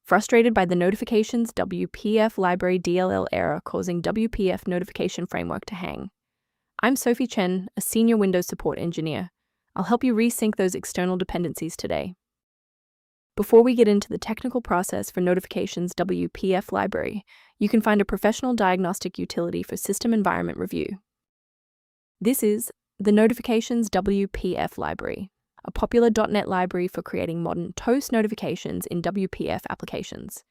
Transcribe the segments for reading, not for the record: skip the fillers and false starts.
Frustrated by the notifications WPF library DLL error causing WPF notification framework to hang? I'm Sophie Chen, a senior Windows support engineer. I'll help you resync those external dependencies today. Before we get into the technical process for notifications WPF library, you can find a professional diagnostic utility for system environment review. This is the Notifications WPF library, a popular .NET library for creating modern toast notifications in WPF applications.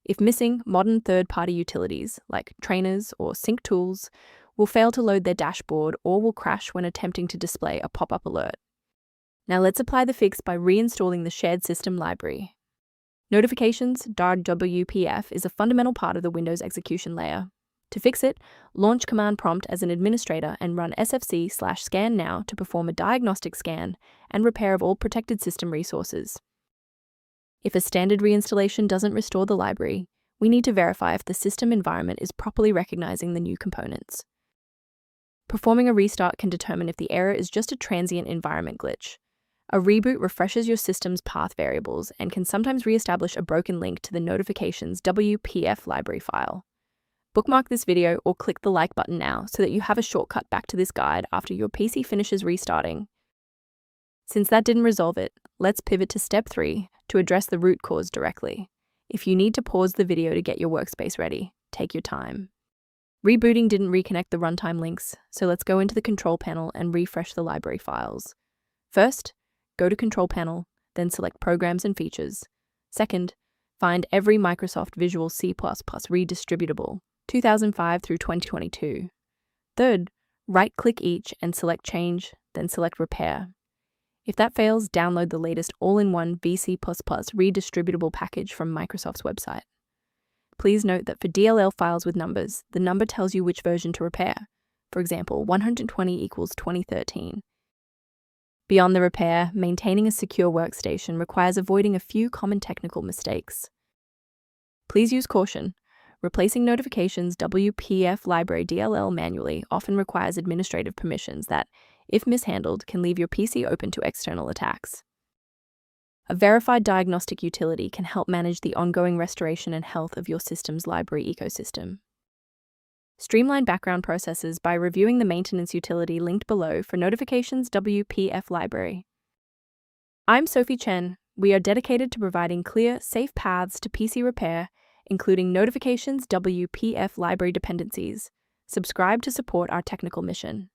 If missing, modern third-party utilities, like trainers or sync tools, will fail to load their dashboard or will crash when attempting to display a pop-up alert. Now let's apply the fix by reinstalling the shared system library. Notifications.wpf is a fundamental part of the Windows execution layer. To fix it, launch Command Prompt as an administrator and run sfc/scan now to perform a diagnostic scan and repair of all protected system resources. If a standard reinstallation doesn't restore the library, we need to verify if the system environment is properly recognizing the new components. Performing a restart can determine if the error is just a transient environment glitch. A reboot refreshes your system's path variables and can sometimes reestablish a broken link to the notifications WPF library file. Bookmark this video or click the like button now so that you have a shortcut back to this guide after your PC finishes restarting. Since that didn't resolve it, let's pivot to step 3 to address the root cause directly. If you need to pause the video to get your workspace ready, take your time. Rebooting didn't reconnect the runtime links, so let's go into the control panel and refresh the library files. First, go to Control Panel, then select Programs and Features. Second, find every Microsoft Visual C++ redistributable, 2005 through 2022. Third, right-click each and select Change, then select Repair. If that fails, download the latest all-in-one VC++ redistributable package from Microsoft's website. Please note that for DLL files with numbers, the number tells you which version to repair. For example, 120 equals 2013. Beyond the repair, maintaining a secure workstation requires avoiding a few common technical mistakes. Please use caution. Replacing notifications WPF library DLL manually often requires administrative permissions that, if mishandled, can leave your PC open to external attacks. A verified diagnostic utility can help manage the ongoing restoration and health of your system's library ecosystem. Streamline background processes by reviewing the maintenance utility linked below for Notifications WPF library. I'm Sophie Chen. We are dedicated to providing clear, safe paths to PC repair, including Notifications WPF library dependencies. Subscribe to support our technical mission.